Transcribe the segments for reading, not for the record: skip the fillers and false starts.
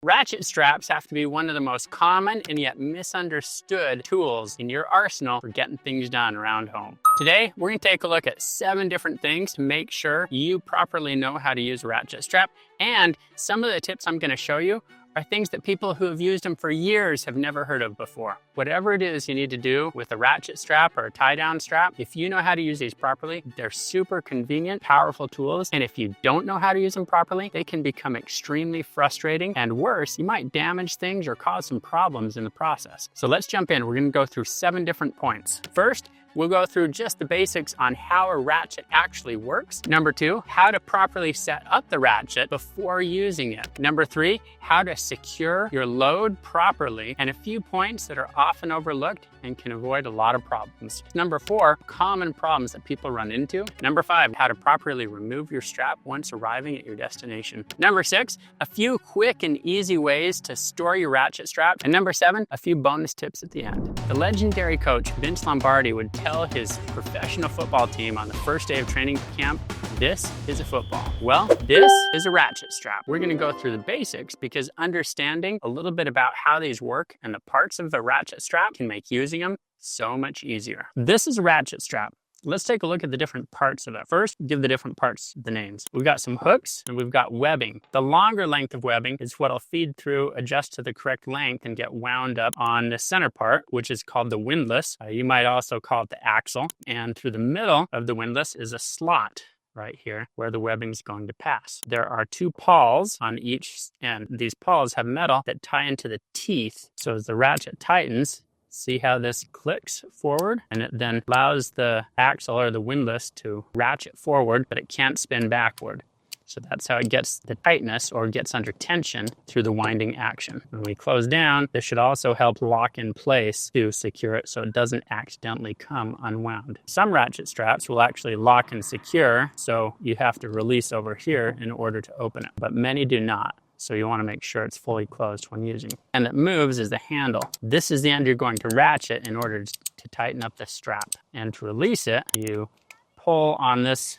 Ratchet straps have to be one of the most common and yet misunderstood tools in your arsenal for getting things done around home. Today, we're going to take a look at 7 different things to make sure you properly know how to use a ratchet strap. And some of the tips I'm going to show you are things that people who have used them for years have never heard of before. Whatever it is you need to do with a ratchet strap or a tie-down strap, if you know how to use these properly, they're super convenient, powerful tools. And if you don't know how to use them properly, they can become extremely frustrating. And worse, you might damage things or cause some problems in the process. So let's jump in. We're going to go through 7 different points. First, we'll go through just the basics on how a ratchet actually works. Number 2, how to properly set up the ratchet before using it. Number 3, how to secure your load properly, and a few points that are often overlooked and can avoid a lot of problems. Number 4, common problems that people run into. Number 5, how to properly remove your strap once arriving at your destination. Number 6, a few quick and easy ways to store your ratchet strap. And number 7, a few bonus tips at the end. The legendary coach Vince Lombardi would tell his professional football team on the first day of training camp, "This is a football." Well, this is a ratchet strap. We're going to go through the basics because understanding a little bit about how these work and the parts of the ratchet strap can make using them so much easier. This is a ratchet strap. Let's take a look at the different parts of it. First, give the different parts the names. We've got some hooks and we've got webbing. The longer length of webbing is what'll feed through, adjust to the correct length, and get wound up on the center part, which is called the windlass. You might also call it the axle. And through the middle of the windlass is a slot right here where the webbing is going to pass. There are 2 pawls on each end. These pawls have metal that tie into the teeth. So as the ratchet tightens, see how this clicks forward, and it then allows the axle or the windlass to ratchet forward, but it can't spin backward. So that's how it gets the tightness or gets under tension through the winding action. When we close down, this should also help lock in place to secure it so it doesn't accidentally come unwound. Some ratchet straps will actually lock and secure, so you have to release over here in order to open it, but many do not. So you want to make sure it's fully closed when using. And that moves is the handle. This is the end you're going to ratchet in order to tighten up the strap. And to release it, you pull on this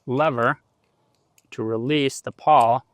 lever to release the pawl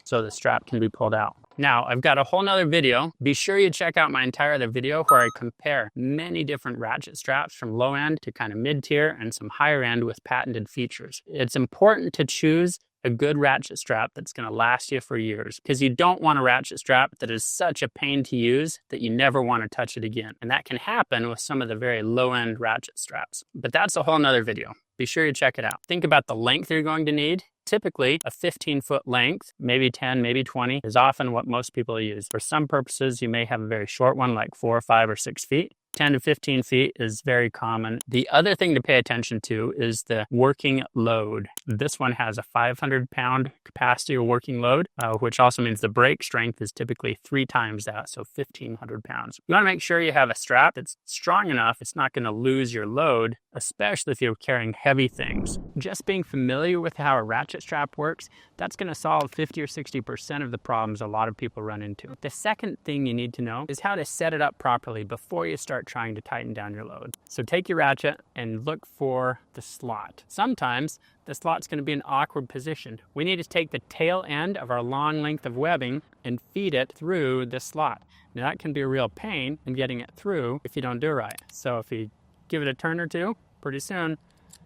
so the strap can be pulled out. Now, I've got a whole nother video. Be sure you check out my entire other video where I compare many different ratchet straps from low end to kind of mid-tier and some higher end with patented features. It's important to choose a good ratchet strap that's going to last you for years, because you don't want a ratchet strap that is such a pain to use that you never want to touch it again. And that can happen with some of the very low-end ratchet straps. But that's a whole nother video. Be sure you check it out. Think about the length you're going to need. Typically, a 15-foot length, maybe 10, maybe 20, is often what most people use. For some purposes, you may have a very short one, like 4, 5, or 6 feet. 10 to 15 feet is very common. The other thing to pay attention to is the working load. This one has a 500-pound capacity or working load, which also means the brake strength is typically 3 times that, so 1,500 pounds. You want to make sure you have a strap that's strong enough it's not going to lose your load, especially if you're carrying heavy things. Just being familiar with how a ratchet strap works, that's going to solve 50 or 60% of the problems a lot of people run into. The second thing you need to know is how to set it up properly before you start trying to tighten down your load. So take your ratchet and look for the slot. Sometimes the slot's going to be in an awkward position. We need to take the tail end of our long length of webbing and feed it through the slot. Now that can be a real pain in getting it through if you don't do it right. So if you give it a turn or two, pretty soon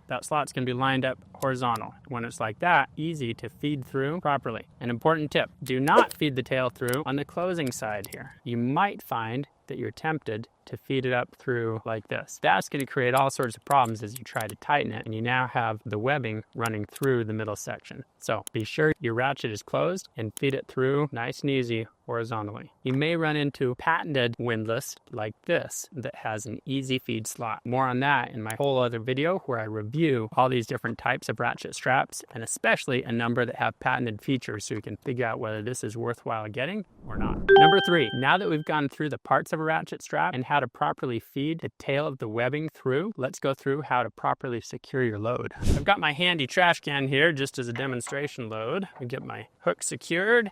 that slot's going to be lined up horizontal. When it's like that, easy to feed through properly. An important tip, do not feed the tail through on the closing side here. You might find that you're tempted to feed it up through like this. That's going to create all sorts of problems as you try to tighten it, and you now have the webbing running through the middle section. So be sure your ratchet is closed and feed it through nice and easy horizontally. You may run into patented windlass like this that has an easy feed slot. More on that in my whole other video where I review all these different types of ratchet straps, and especially a number that have patented features so you can figure out whether this is worthwhile getting or not. Number 3, now that we've gone through the parts of a ratchet strap and how to properly feed the tail of the webbing through, let's go through how to properly secure your load. I've got my handy trash can here just as a demonstration load. I get my hook secured.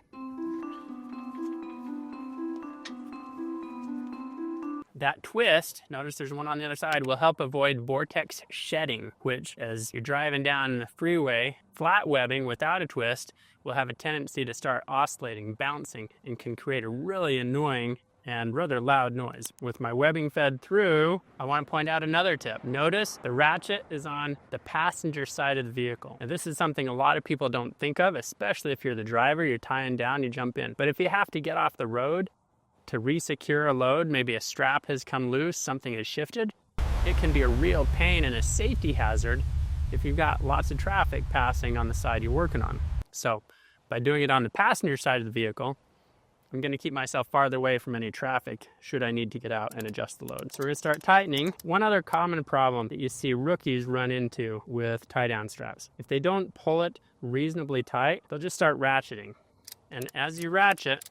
That twist, notice there's one on the other side, will help avoid vortex shedding, which as you're driving down the freeway, flat webbing without a twist will have a tendency to start oscillating, bouncing, and can create a really annoying and rather loud noise. With my webbing fed through, I want to point out another tip. Notice the ratchet is on the passenger side of the vehicle. And this is something a lot of people don't think of, especially if you're the driver, you're tying down, you jump in. But if you have to get off the road to re-secure a load, maybe a strap has come loose, something has shifted, it can be a real pain and a safety hazard if you've got lots of traffic passing on the side you're working on. So by doing it on the passenger side of the vehicle, I'm going to keep myself farther away from any traffic should I need to get out and adjust the load. So we're going to start tightening. One other common problem that you see rookies run into with tie-down straps. If they don't pull it reasonably tight, they'll just start ratcheting. And as you ratchet,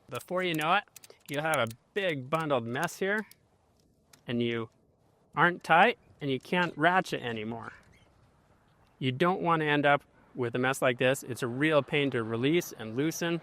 before you know it, you'll have a big bundled mess here, and you aren't tight, and you can't ratchet anymore. You don't want to end up with a mess like this. It's a real pain to release and loosen.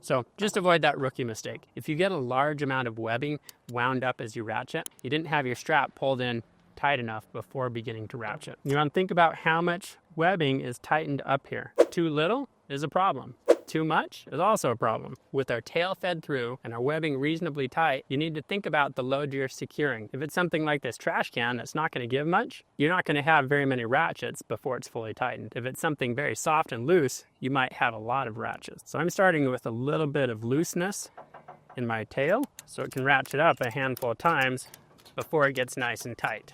So just avoid that rookie mistake. If you get a large amount of webbing wound up as you ratchet, you didn't have your strap pulled in tight enough before beginning to ratchet. You want to think about how much webbing is tightened up here. Too little is a problem. Too much is also a problem. With our tail fed through and our webbing reasonably tight, you need to think about the load you're securing. If it's something like this trash can that's not going to give much, you're not going to have very many ratchets before it's fully tightened. If it's something very soft and loose, you might have a lot of ratchets. So I'm starting with a little bit of looseness in my tail so it can ratchet up a handful of times before it gets nice and tight.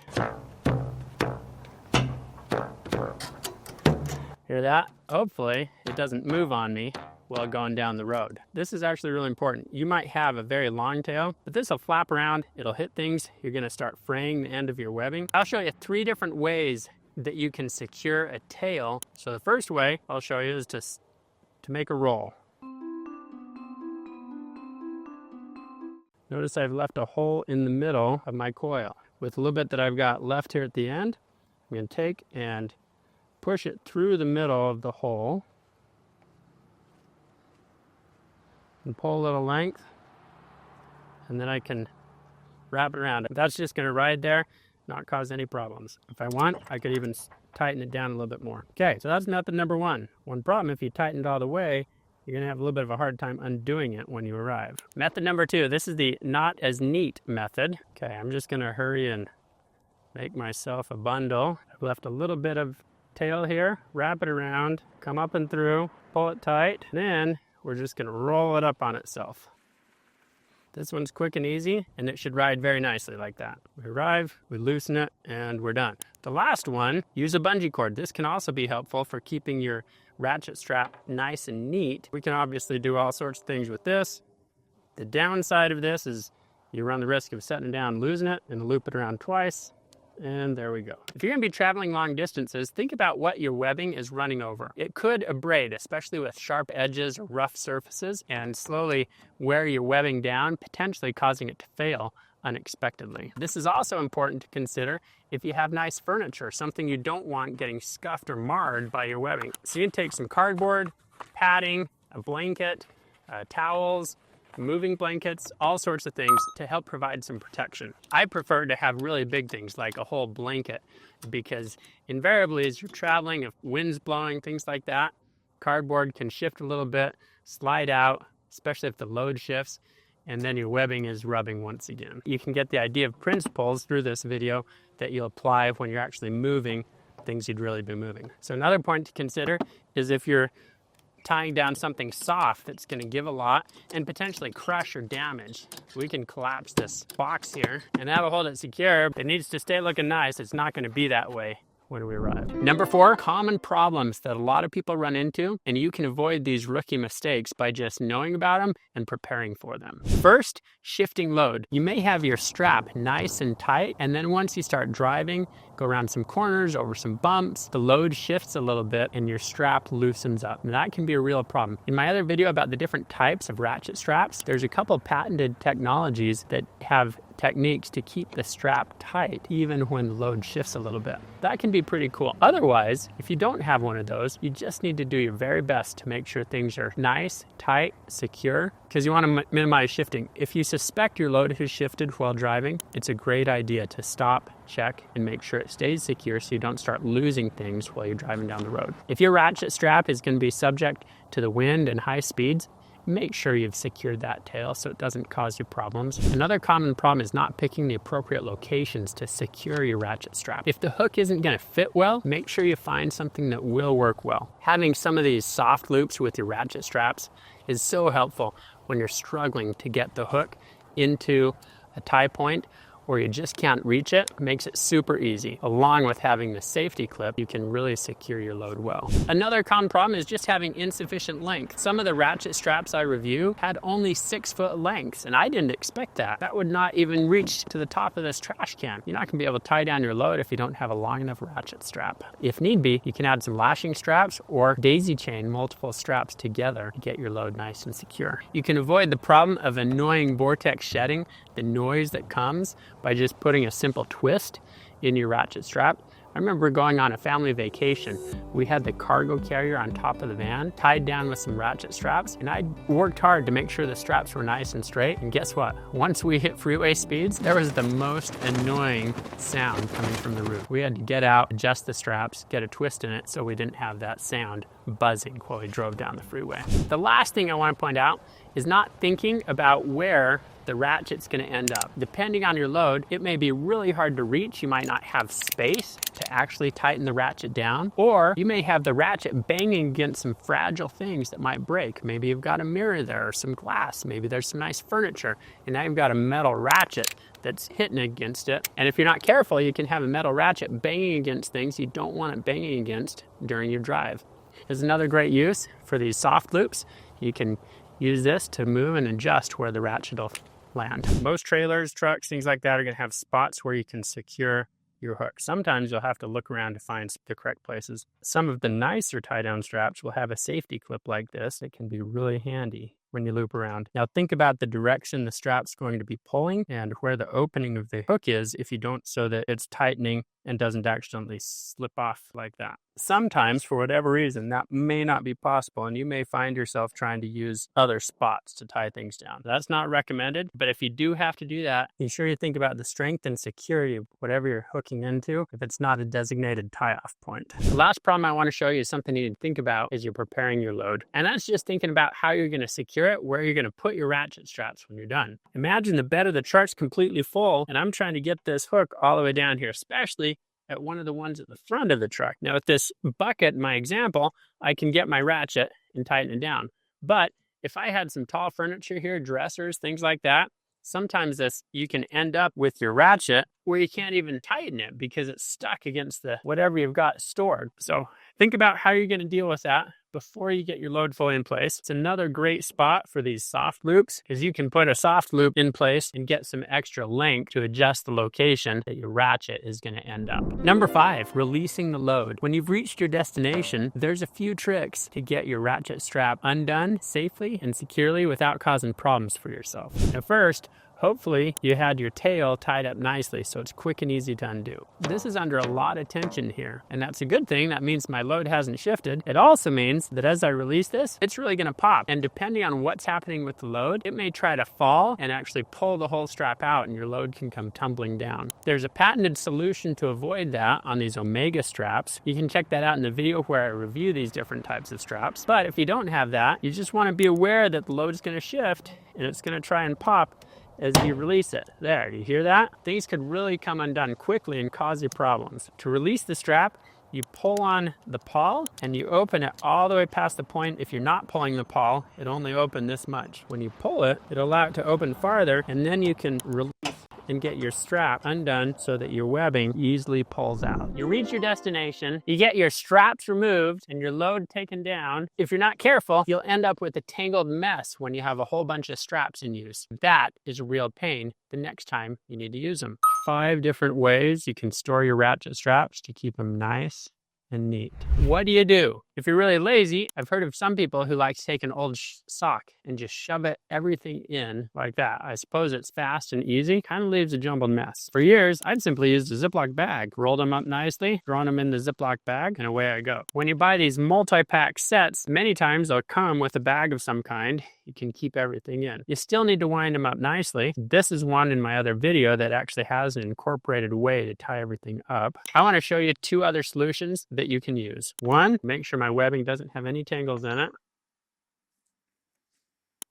Hear that? Hopefully it doesn't move on me while going down the road. This is actually really important. You might have a very long tail, but this will flap around, it'll hit things, you're gonna start fraying the end of your webbing. I'll show you 3 different ways that you can secure a tail. So the first way I'll show you is to make a roll. Notice I've left a hole in the middle of my coil. With a little bit that I've got left here at the end, I'm gonna take and push it through the middle of the hole and pull a little length, and then I can wrap it around. That's just going to ride there, not cause any problems. If I want, I could even tighten it down a little bit more. Okay, so that's method number 1. One problem, if you tighten it all the way, you're going to have a little bit of a hard time undoing it when you arrive. Method number 2, this is the not as neat method. Okay, I'm just going to hurry and make myself a bundle. I've left a little bit of tail here, wrap it around, come up and through, pull it tight, and then we're just going to roll it up on itself. This one's quick and easy, and it should ride very nicely like that. We arrive, we loosen it, and we're done. The last one, use a bungee cord. This can also be helpful for keeping your ratchet strap nice and neat. We can obviously do all sorts of things with this. The downside of this is you run the risk of setting it down, losing it, and loop it around twice. And there we go. If you're going to be traveling long distances, think about what your webbing is running over. It could abrade, especially with sharp edges or rough surfaces, and slowly wear your webbing down, potentially causing it to fail unexpectedly. This is also important to consider if you have nice furniture, something you don't want getting scuffed or marred by your webbing. So you can take some cardboard, padding, a blanket, towels, moving blankets, all sorts of things to help provide some protection. I prefer to have really big things like a whole blanket because invariably as you're traveling, if wind's blowing, things like that, cardboard can shift a little bit, slide out, especially if the load shifts, and then your webbing is rubbing once again. You can get the idea of principles through this video that you'll apply when you're actually moving things you'd really be moving. So another point to consider is if you're tying down something soft that's going to give a lot and potentially crush or damage, we can collapse this box here and that'll hold it secure. It needs to stay looking nice. It's not going to be that way when we arrive. Number 4, common problems that a lot of people run into, and you can avoid these rookie mistakes by just knowing about them and preparing for them. First, shifting load. You may have your strap nice and tight, and then once you start driving go around some corners, over some bumps, the load shifts a little bit and your strap loosens up. And that can be a real problem. In my other video about the different types of ratchet straps, there's a couple patented technologies that have techniques to keep the strap tight even when the load shifts a little bit. That can be pretty cool. Otherwise, if you don't have one of those, you just need to do your very best to make sure things are nice, tight, secure, because you want to minimize shifting. If you suspect your load has shifted while driving, it's a great idea to stop, check, and make sure it stays secure so you don't start losing things while you're driving down the road. If your ratchet strap is going to be subject to the wind and high speeds, make sure you've secured that tail so it doesn't cause you problems. Another common problem is not picking the appropriate locations to secure your ratchet strap. If the hook isn't going to fit well, make sure you find something that will work well. Having some of these soft loops with your ratchet straps is so helpful when you're struggling to get the hook into a tie point or you just can't reach it. Makes it super easy. Along with having the safety clip, you can really secure your load well. Another common problem is just having insufficient length. Some of the ratchet straps I review had only 6-foot lengths, and I didn't expect that. That would not even reach to the top of this trash can. You're not gonna be able to tie down your load if you don't have a long enough ratchet strap. If need be, you can add some lashing straps or daisy chain multiple straps together to get your load nice and secure. You can avoid the problem of annoying vortex shedding, the noise that comes, by just putting a simple twist in your ratchet strap. I remember going on a family vacation. We had the cargo carrier on top of the van, tied down with some ratchet straps, and I worked hard to make sure the straps were nice and straight. And guess what? Once we hit freeway speeds, there was the most annoying sound coming from the roof. We had to get out, adjust the straps, get a twist in it so we didn't have that sound buzzing while we drove down the freeway. The last thing I want to point out is not thinking about where the ratchet's going to end up. Depending on your load, it may be really hard to reach. You might not have space to actually tighten the ratchet down, or you may have the ratchet banging against some fragile things that might break. Maybe you've got a mirror there or some glass. Maybe there's some nice furniture, and now you've got a metal ratchet that's hitting against it. And if you're not careful, you can have a metal ratchet banging against things you don't want it banging against during your drive. There's another great use for these soft loops. You can use this to move and adjust where the ratchet will land. Most trailers, trucks, things like that are going to have spots where you can secure your hook. Sometimes you'll have to look around to find the correct places. Some of the nicer tie-down straps will have a safety clip like this. It can be really handy when you loop around. Now think about the direction the strap's going to be pulling and where the opening of the hook is if you don't, so that it's tightening and doesn't accidentally slip off like that. Sometimes, for whatever reason, that may not be possible, and you may find yourself trying to use other spots to tie things down. That's not recommended, but if you do have to do that, be sure you think about the strength and security of whatever you're hooking into if it's not a designated tie-off point. The last problem I want to show you is something you need to think about as you're preparing your load, and that's just thinking about how you're going to secure it, where you're going to put your ratchet straps when you're done. Imagine the bed of the truck's completely full, and I'm trying to get this hook all the way down here, especially at one of the ones at the front of the truck. Now with this bucket, in my example, I can get my ratchet and tighten it down. But if I had some tall furniture here, dressers, things like that, sometimes you can end up with your ratchet where you can't even tighten it because it's stuck against the whatever you've got stored. So think about how you're going to deal with that before you get your load fully in place. It's another great spot for these soft loops because you can put a soft loop in place and get some extra length to adjust the location that your ratchet is going to end up. Number 5, releasing the load. When you've reached your destination, there's a few tricks to get your ratchet strap undone safely and securely without causing problems for yourself. Now first, hopefully you had your tail tied up nicely so it's quick and easy to undo. This is under a lot of tension here, and that's a good thing. That means my load hasn't shifted. It also means that as I release this, it's really going to pop, and depending on what's happening with the load, it may try to fall and actually pull the whole strap out and your load can come tumbling down. There's a patented solution to avoid that on these Omega straps. You can check that out in the video where I review these different types of straps. But if you don't have that, you just want to be aware that the load is going to shift and it's going to try and pop as you release it. There, you hear that? Things could really come undone quickly and cause you problems. To release the strap, you pull on the pawl and you open it all the way past the point. If you're not pulling the pawl, it only open this much. When you pull it, it'll allow it to open farther, and then you can release and get your strap undone so that your webbing easily pulls out. You reach your destination, you get your straps removed and your load taken down. If you're not careful, you'll end up with a tangled mess when you have a whole bunch of straps in use. That is a real pain the next time you need to use them. 5 different ways you can store your ratchet straps to keep them nice and neat. What do you do? If you're really lazy, I've heard of some people who like to take an old sock and just shove everything in like that. I suppose it's fast and easy, kind of leaves a jumbled mess. For years, I'd simply used a Ziploc bag, rolled them up nicely, thrown them in the Ziploc bag, and away I go. When you buy these multi-pack sets, many times they'll come with a bag of some kind. You can keep everything in. You still need to wind them up nicely. This is one in my other video that actually has an incorporated way to tie everything up. I want to show you 2 other solutions that you can use. One, make sure my webbing doesn't have any tangles in it.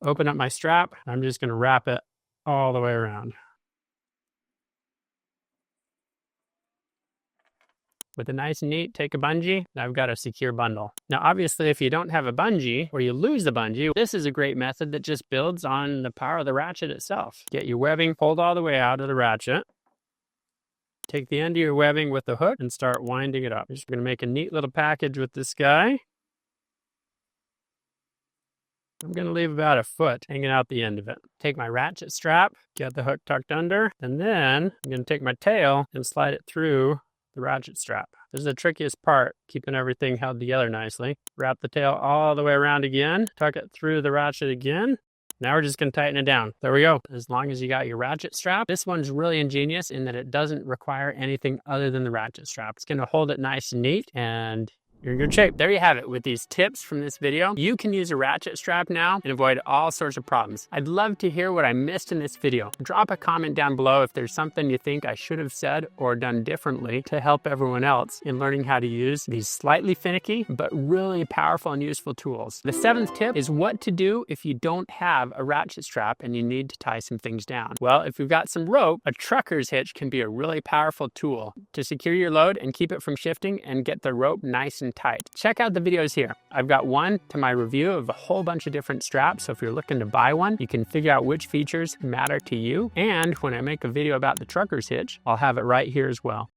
Open up my strap. I'm just going to wrap it all the way around. With a nice and neat, take a bungee, and I've got a secure bundle. Now, obviously, if you don't have a bungee or you lose the bungee, this is a great method that just builds on the power of the ratchet itself. Get your webbing pulled all the way out of the ratchet. Take the end of your webbing with the hook and start winding it up. Just going to make a neat little package with this guy. I'm going to leave about a foot hanging out the end of it. Take my ratchet strap, get the hook tucked under, and then I'm going to take my tail and slide it through the ratchet strap. This is the trickiest part, keeping everything held together nicely. Wrap the tail all the way around again, tuck it through the ratchet again. Now we're just going to tighten it down. There we go. As long as you got your ratchet strap. This one's really ingenious in that it doesn't require anything other than the ratchet strap. It's going to hold it nice and neat, and you're in good shape. There you have it. With these tips from this video, you can use a ratchet strap now and avoid all sorts of problems. I'd love to hear what I missed in this video. Drop a comment down below if there's something you think I should have said or done differently to help everyone else in learning how to use these slightly finicky but really powerful and useful tools. The 7th tip is what to do if you don't have a ratchet strap and you need to tie some things down. Well, if you've got some rope, a trucker's hitch can be a really powerful tool to secure your load and keep it from shifting and get the rope nice and tight. Check out the videos here. I've got one to my review of a whole bunch of different straps, so if you're looking to buy one, you can figure out which features matter to you. And when I make a video about the trucker's hitch, I'll have it right here as well.